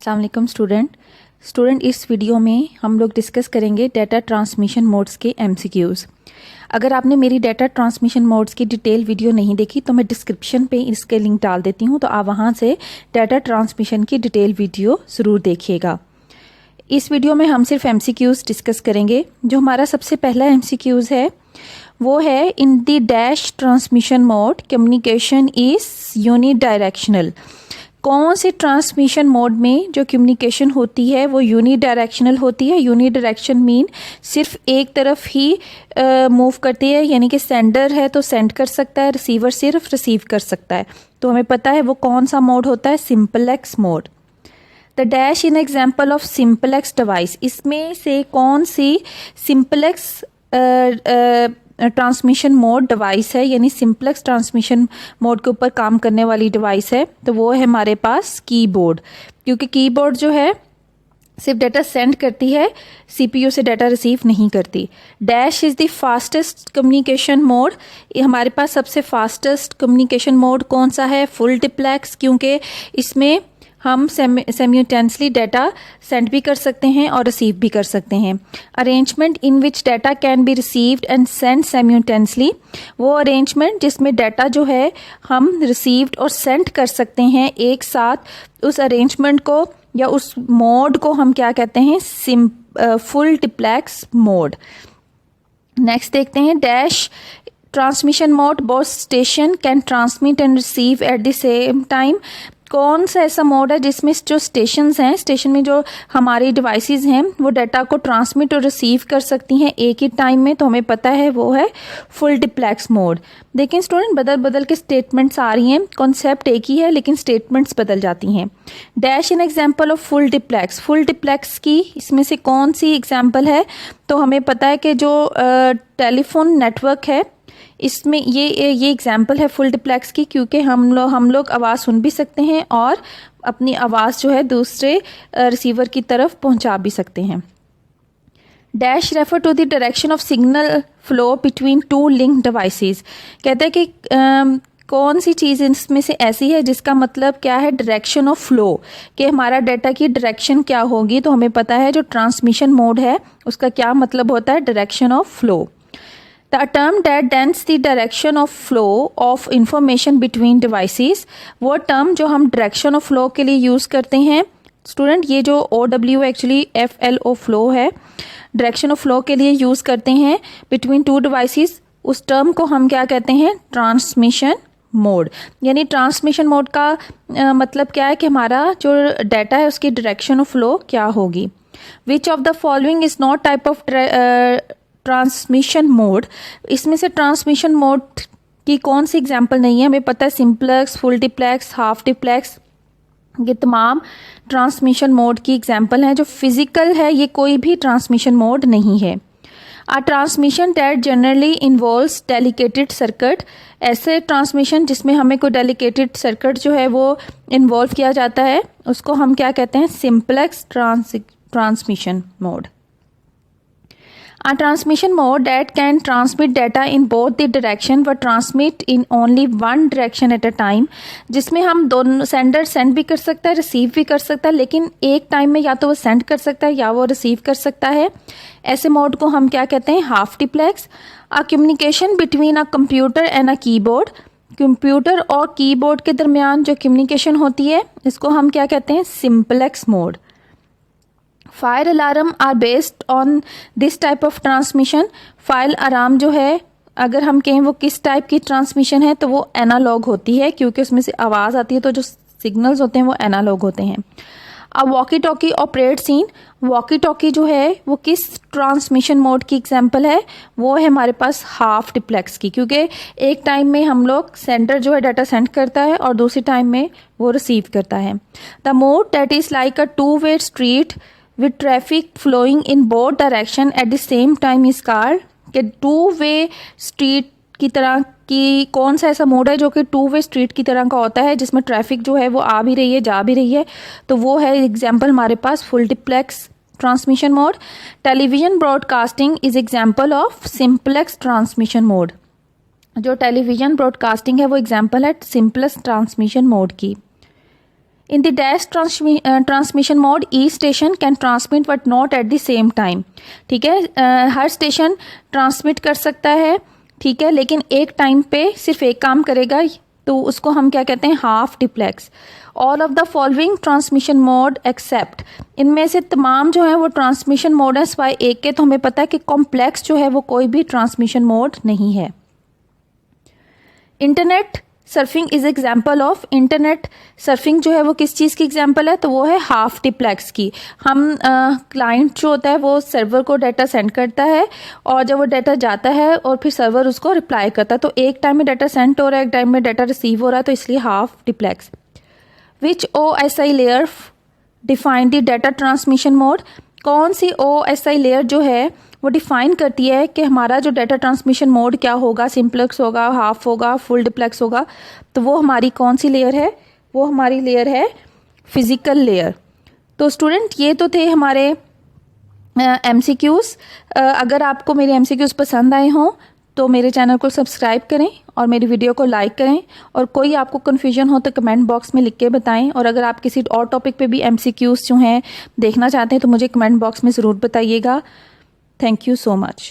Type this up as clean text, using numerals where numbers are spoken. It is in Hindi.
अस्सलाम वालेकुम स्टूडेंट इस वीडियो में हम लोग डिस्कस करेंगे डाटा ट्रांसमिशन मोड्स के एमसीक्यूज़। अगर आपने मेरी डाटा ट्रांसमिशन मोड्स की डिटेल वीडियो नहीं देखी तो मैं डिस्क्रिप्शन पे इसके लिंक डाल देती हूँ, तो आप वहाँ से डाटा ट्रांसमिशन की डिटेल वीडियो ज़रूर देखिएगा। इस वीडियो में हम सिर्फ एमसीक्यूज़ डिस्कस करेंगे। जो हमारा सबसे पहला एमसीक्यूज़ है वो है, इन the dash transmission mode communication is unidirectional. कौन से ट्रांसमिशन मोड में जो कम्युनिकेशन होती है वो यूनिडायरेक्शनल होती है। यूनिडायरेक्शन मीन सिर्फ एक तरफ ही मूव करती है, यानी कि सेंडर है तो सेंड कर सकता है, रिसीवर सिर्फ रिसीव कर सकता है। तो हमें पता है वो कौन सा मोड होता है, simplex mode. The dash in example of simplex device, इसमें से कौन सी सिंपलेक्स ट्रांसमिशन मोड डिवाइस है, यानी सिंपलेक्स ट्रांसमिशन मोड के ऊपर काम करने वाली डिवाइस है, तो वो है हमारे पास कीबोर्ड। क्योंकि कीबोर्ड जो है सिर्फ डाटा सेंड करती है, सीपीयू से डाटा रिसीव नहीं करती। Dash is the fastest communication mode. हमारे पास सबसे फास्टेस्ट कम्युनिकेशन मोड कौन सा है, फुल डिप्लेक्स, क्योंकि इसमें हम सेम्यूटेंसली डाटा सेंड भी कर सकते हैं और रिसीव भी कर सकते हैं। Arrangement in which data can be received and send simultaneously, वो अरेंजमेंट जिसमें डाटा जो है हम रिसीव्ड और सेंड कर सकते हैं एक साथ, उस अरेंजमेंट को या उस मोड को हम क्या कहते हैं, फुल डिप्लेक्स मोड। नेक्स्ट देखते हैं, dash transmission mode both station can transmit and receive at the same time. कौन सा ऐसा मोड है जिसमें जो स्टेशंस हैं, स्टेशन में जो हमारी डिवाइसेस हैं वो डाटा को ट्रांसमिट और रिसीव कर सकती हैं एक ही टाइम में, तो हमें पता है वो है फुल डिप्लेक्स मोड। लेकिन स्टूडेंट बदल बदल के स्टेटमेंट्स आ रही हैं, कॉन्सेप्ट एक ही है लेकिन स्टेटमेंट्स बदल जाती हैं। Dash in example of full diplex, full diplex की इसमें से कौन सी एग्जाम्पल है, तो हमें पता है कि जो टेलीफोन नेटवर्क है इसमें ये एग्जाम्पल है फुल डिप्लेक्स की, क्योंकि हम लोग आवाज़ सुन भी सकते हैं और अपनी आवाज़ जो है दूसरे रिसीवर की तरफ पहुंचा भी सकते हैं। Dash refer to the direction of signal flow between two link devices. कहते हैं कि कौन सी चीज़ इसमें से ऐसी है जिसका मतलब क्या है, डायरेक्शन ऑफ फ्लो, कि हमारा डाटा की डायरेक्शन क्या होगी। तो हमें पता है जो ट्रांसमिशन मोड है उसका क्या मतलब होता है, direction of flow. The term that denotes the direction of flow of information between devices, वो term जो हम direction of flow के लिए यूज़ करते हैं स्टूडेंट, ये जो OW एक्चुअली FLO flow है, direction of flow के लिए यूज़ करते हैं between two devices, उस term को हम क्या कहते हैं, ट्रांसमिशन मोड। यानी ट्रांसमिशन मोड का मतलब क्या है कि हमारा जो डाटा है उसकी डायरेक्शन ऑफ फ्लो क्या होगी। Which of the following is not type of transmission mode, इसमें से ट्रांसमिशन मोड की कौन सी एग्जाम्पल नहीं है। हमें पता है simplex, full diplex, half diplex, ये तमाम ट्रांसमिशन मोड की एग्जाम्पल हैं। जो फिजिकल है ये कोई भी ट्रांसमिशन मोड नहीं है। A transmission that generally involves dedicated circuit, ऐसे ट्रांसमिशन जिसमें हमें कोई डेलिकेटेड सर्किट जो है वो इन्वॉल्व किया जाता है उसको हम क्या कहते हैं, simplex transmission mode. A transmission mode that can transmit data in both the direction but transmit in only one direction at a time, जिसमें हम दोनों सेंडर सेंड भी कर सकता है, रिसीव भी कर सकता है, लेकिन एक टाइम में या तो वो सेंड कर सकता है या वो रिसीव कर सकता है। ऐसे मोड को हम क्या कहते हैं, half diplex. A communication between a computer and a keyboard, computer और कीबोर्ड के दरमियान जो कम्युनिकेशन होती है इसको हम क्या कहते हैं, simplex mode. Fire alarm are based on this type of transmission. Fire alarm जो है अगर हम कहें वो किस टाइप की ट्रांसमिशन है, तो वो एनालॉग होती है, क्योंकि उसमें से आवाज़ आती है तो जो सिग्नल्स होते हैं वो एनालॉग होते हैं। अब walkie talkie operate seen, walkie talkie जो है वो किस ट्रांसमिशन मोड की एग्जांपल है, वो है हमारे पास हाफ डिप्लेक्स की, क्योंकि एक टाइम में हम लोग सेंडर जो है डाटा सेंड करता है और दूसरे टाइम में वो रिसीव करता है। The mode that is like a two way street with traffic flowing in both direction at the same time is called, कि टू वे स्ट्रीट की तरह की कौन सा ऐसा मोड है जो कि टू वे स्ट्रीट की तरह का होता है, जिसमें ट्रैफिक जो है वो आ भी रही है जा भी रही है, तो वो है एग्जाम्पल हमारे पास full duplex transmission mode. Television broadcasting is example of simplex transmission mode, जो टेलीविजन ब्रॉडकास्टिंग है वो एग्जाम्पल है सिंपलेक्स ट्रांसमिशन मोड की। In the dash transmission mode each station can transmit but not at the same time. ठीक है, हर स्टेशन ट्रांसमिट कर सकता है, ठीक है, लेकिन एक टाइम पे सिर्फ एक काम करेगा, तो उसको हम क्या कहते हैं, half duplex. All of the following transmission mode except, इनमें से तमाम जो है वो ट्रांसमिशन मोड है सिवाय एक के। तो हमें पता है कि कॉम्प्लेक्स जो है वो कोई भी ट्रांसमिशन मोड नहीं है। Internet surfing is example of, internet surfing जो है वो किस चीज़ की एग्जाम्पल है, तो वो है हाफ डिप्लेक्स की। हम क्लाइंट जो होता है वो सर्वर को डाटा सेंड करता है, और जब वो डाटा जाता है और फिर सर्वर उसको रिप्लाई करता है, तो एक टाइम में डाटा सेंड हो रहा है, एक टाइम में डाटा रिसीव हो रहा है, तो इसलिए half diplex. Which OSI layer define the data transmission mode, कौन सी OSI लेयर जो है वो डिफाइन करती है कि हमारा जो डाटा ट्रांसमिशन मोड क्या होगा, सिंपलेक्स होगा, हाफ होगा, फुल डिप्लेक्स होगा। तो वो हमारी कौन सी लेयर है, वो हमारी लेयर है फिजिकल लेयर। तो स्टूडेंट ये तो थे हमारे MCQs। अगर आपको मेरे MCQs पसंद आए हों तो मेरे चैनल को सब्सक्राइब करें और मेरी वीडियो को लाइक करें, और कोई आपको कन्फ्यूजन हो तो कमेंट बॉक्स में लिख के बताएं। और अगर आप किसी और टॉपिक पे भी MCQs जो हैं देखना चाहते हैं तो मुझे कमेंट बॉक्स में ज़रूर बताइएगा। Thank you so much.